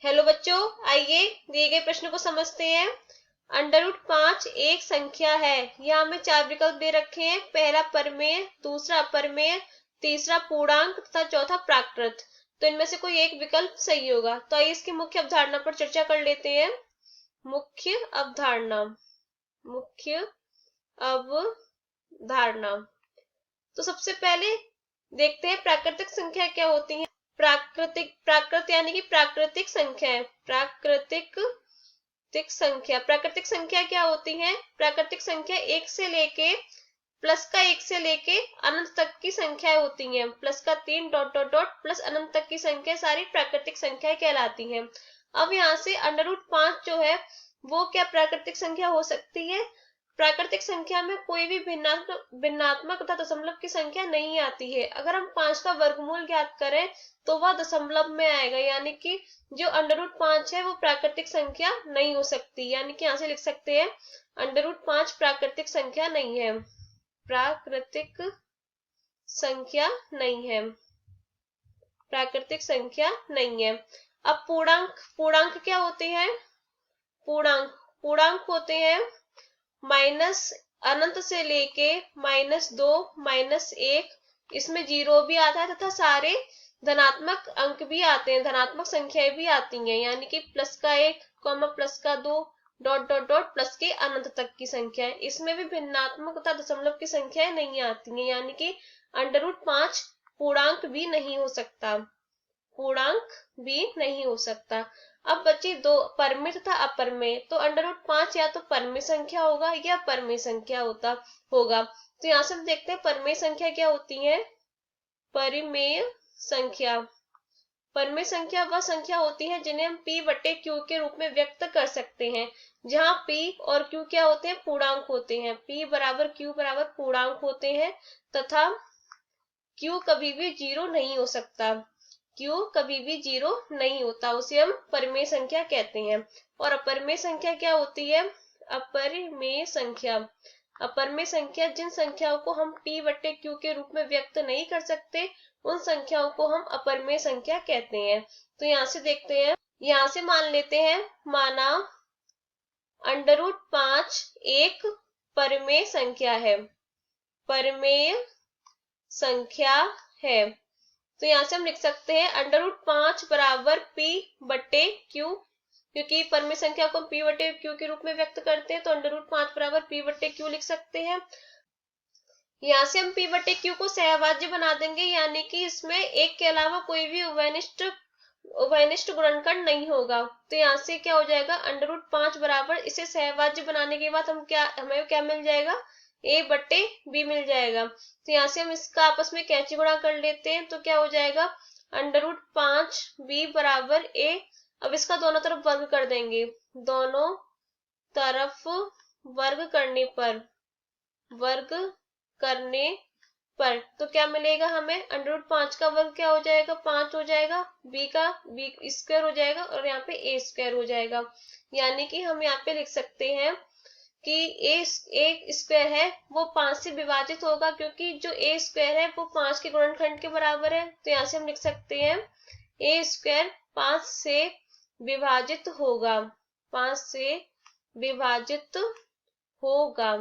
Hello बच्चों, आइए दिए गए प्रश्न को समझते हैं। √5 एक संख्या है। यहाँ हमें चार विकल्प दे रखे हैं। पहला परमेय, दूसरा अपरमेय, तीसरा पूर्णांक तथा चौथा प्राकृत। तो इनमें से कोई एक विकल्प सही होगा। तो आइए इसकी मुख्य अवधारणा पर चर्चा कर लेते हैं। मुख्य अवधारणा, मुख्य अवधारणा। तो सबसे पहले देखते हैं प्राकृतिक संख्या क्या होती है। प्राकृत यानी कि प्राकृतिक संख्या है। प्राकृतिक संख्या क्या होती है? प्राकृतिक संख्या एक से लेके प्लस का एक से लेके अनंत तक की संख्या होती हैं। प्लस का 3 डॉट डॉट डॉट प्लस अनंत तक की संख्या सारी प्राकृतिक संख्याएं कहलाती हैं। अब यहाँ से √5 जो है वो क्या प्राकृतिक संख्या हो सकती है? प्राकृतिक संख्या में कोई भी भिन्नात्मक तथा दशमलव की संख्या नहीं आती है। अगर हम 5 का वर्गमूल ज्ञात करें तो वह दशमलव में आएगा, यानी कि जो √5 है वो प्राकृतिक संख्या नहीं हो सकती। यानी कि यहाँ से लिख सकते हैं √5 प्राकृतिक संख्या नहीं है। प्राकृतिक संख्या नहीं है। प्राकृतिक संख्या नहीं है। अब पूर्णांक क्या होते हैं? पूर्णांक होते हैं माइनस अनंत से लेके -2, -1, इसमें 0 भी आता है तथा सारे धनात्मक अंक भी आते हैं, धनात्मक संख्याएं भी आती हैं। यानी कि प्लस का 1, प्लस का 2, डॉट डॉट डॉट प्लस के अनंत तक की संख्या है। इसमें भी भिन्नात्मक तथा दशमलव की संख्याएं नहीं आती हैं। यानी कि √5 पूर्णांक भी नहीं हो सकता। पूर्णांक भी नहीं हो सकता। अब बची दो, परमेय तथा अपरमेय। तो √5 या तो परमेय संख्या होगा या अपरमेय संख्या होगा। तो यहाँ से हम देखते हैं परमेय संख्या क्या होती है। परिमेय संख्या, परमेय संख्या वह संख्या होती है जिन्हें हम p/q के रूप में व्यक्त कर सकते हैं, जहां p और q क्या होते हैं? पूर्णांक होते हैं। p बराबर q बराबर पूर्णांक होते हैं तथा q कभी भी 0 नहीं हो सकता। q कभी भी 0 नहीं होता, उसे हम परिमेय संख्या कहते हैं। और अपरिमेय संख्या क्या होती है? अपरिमेय संख्या, अपरिमेय संख्या जिन संख्याओं को हम p/q के रूप में व्यक्त नहीं कर सकते उन संख्याओं को हम अपरिमेय संख्या कहते हैं। तो यहाँ से देखते हैं, यहाँ से मान लेते हैं, माना √5 एक परिमेय संख्या है। परिमेय संख्या है। तो यहाँ से हम लिख सकते हैं √5 बराबर p/q, क्योंकि परिमेय संख्या को p/q के रूप में व्यक्त करते हैं। तो √5 बराबर p/q लिख सकते हैं। यहाँ से हम p/q को सहभाज्य बना देंगे, यानी कि इसमें एक के अलावा कोई भी उभयनिष्ठ गुणनखंड नहीं होगा। तो यहाँ से क्या हो जाएगा? √5 बराबर, इसे सहभाज्य बनाने के बाद हमें क्या मिल जाएगा? a/b मिल जाएगा। तो यहाँ से हम इसका आपस में कैंची गुणा कर लेते हैं। तो क्या हो जाएगा? √5b बराबर a। अब इसका दोनों तरफ वर्ग कर देंगे। दोनों तरफ वर्ग करने पर तो क्या मिलेगा हमें? √5 का वर्ग क्या हो जाएगा? 5 हो जाएगा। b स्क्वायर हो जाएगा और यहाँ पे a स्क्वायर हो जाएगा। यानी कि हम यहाँ पे लिख सकते हैं कि a स्क्वायर है वो 5 से विभाजित होगा, क्योंकि जो a स्क्वायर है वो 5 के गुणनखंड के बराबर है। तो यहाँ से हम लिख सकते हैं a स्क्वायर 5 से विभाजित होगा। 5 से विभाजित होगा।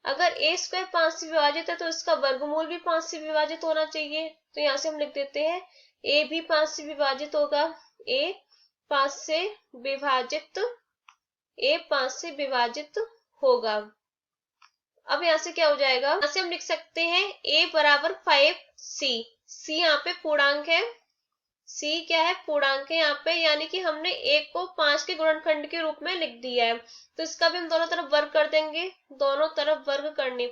अगर a स्क्वायर 5 से विभाजित है तो इसका वर्गमूल भी 5 से विभाजित होना चाहिए। तो यहाँ से हम लिख देते हैं a भी 5 से विभाजित होगा। a 5 से विभाजित होगा। अब यहाँ से क्या हो जाएगा? यहाँ से हम लिख सकते हैं a बराबर 5c। c यहाँ पे पूर्णांक है। c क्या है? पूर्णांक है यहाँ पे, यानी कि हमने a को 5 के गुणनखंड के रूप में लिख दिया है। तो इसका भी हम दोनों तरफ वर्ग कर देंगे। दोनों तरफ वर्ग करने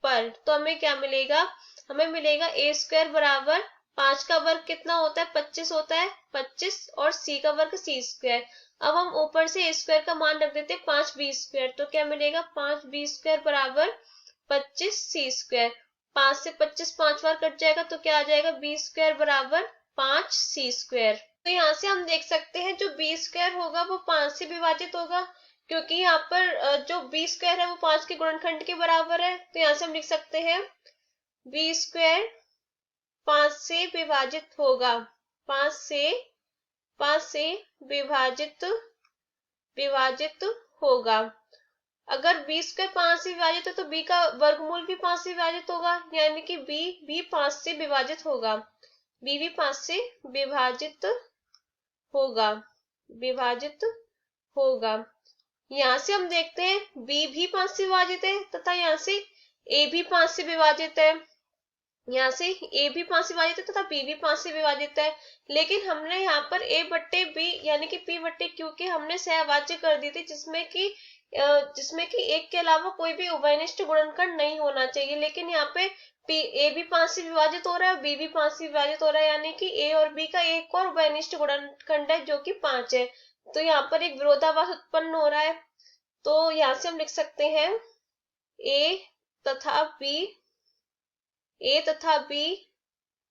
पर तो हमें क्या मिलेगा? हमें मिलेगा a स्क्वायर बराबर 5 का वर्ग कितना होता है? 25 होता है। 25 और c का वर्ग c स्क्वायर। अब हम ऊपर से a स्क्वायर का मान रख देते हैं 5b स्क्वायर। तो क्या मिलेगा? 5b स्क्वायर बराबर 25c स्क्वायर। 5 से 25 5 बार कट जाएगा तो क्या आ जाएगा? b स्क्वायर बराबर 5c स्क्वायर। तो यहाँ से हम देख सकते हैं जो b स्क्वायर होगा वो 5 से विभाजित होगा, क्योंकि यहाँ पर जो b स्क्वायर है वो 5 के गुणनखंड के बराबर है। तो यहाँ से हम लिख सकते हैं b स्क्वायर 5 से विभाजित होगा, 5 से विभाजित होगा। अगर b स्क्वायर 5 से विभाजित है तो b का वर्गमूल भी 5 से विभाजित होगा, यानी कि b भी 5 से विभाजित होगा, b भी 5 से विभाजित होगा। यहाँ से हम देखते हैं b भी 5 से विभाजित है तथा यहाँ से a भी 5 से विभाजित है, यहाँ से a भी 5 से विभाजित है तथा b भी 5 से विभाजित है। लेकिन हमने यहाँ पर a बट्टे b यानी कि p बट्टे q के हमने सहवाच्य कर दी थी, जिसमें कि एक के अलावा कोई भी उभयनिष्ठ गुणनखंड नहीं होना चाहिए। लेकिन यहाँ पे a भी 5 से विभाजित हो रहा है, b भी 5 से विभाजित हो रहा है, यानी कि a और b का एक और उभयनिष्ठ गुणनखंड है जो कि 5 है। तो यहाँ पर एक विरोधाभास उत्पन्न हो रहा है। तो यहाँ से हम लिख सकते हैं a तथा b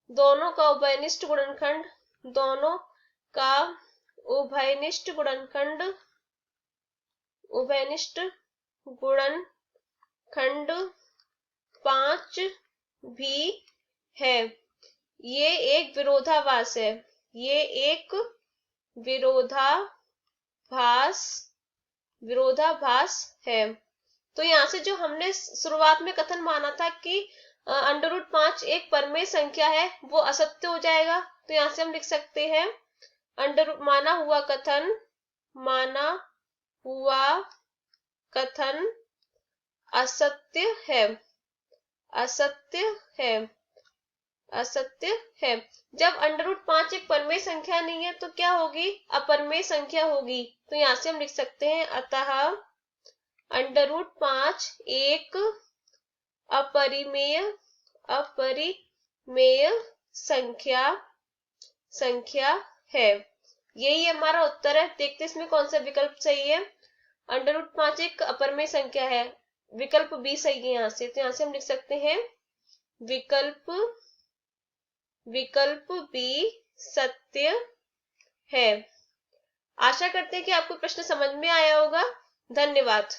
दोनों का उभयनिष्ठ गुणनखंड 5 भी है। ये एक विरोधाभास है, ये एक विरोधाभास है। तो यहाँ से जो हमने शुरुआत में कथन माना था कि √5 एक परमेय संख्या है, वो असत्य हो जाएगा। तो यहाँ से हम लिख सकते हैं माना हुआ कथन असत्य है। जब √5 एक परमेय संख्या नहीं है तो क्या होगी, अपरमेय संख्या होगी। तो यहाँ से हम लिख सकते हैं अतः √5 एक अपरिमेय संख्या है। यही हमारा उत्तर है। देखते इसमें कौन सा विकल्प सही है। √5 एक अपरिमेय संख्या है, विकल्प बी सही है यहाँ से। तो यहाँ से हम लिख सकते हैं विकल्प बी सत्य है। आशा करते हैं कि आपको प्रश्न समझ में आया होगा। धन्यवाद।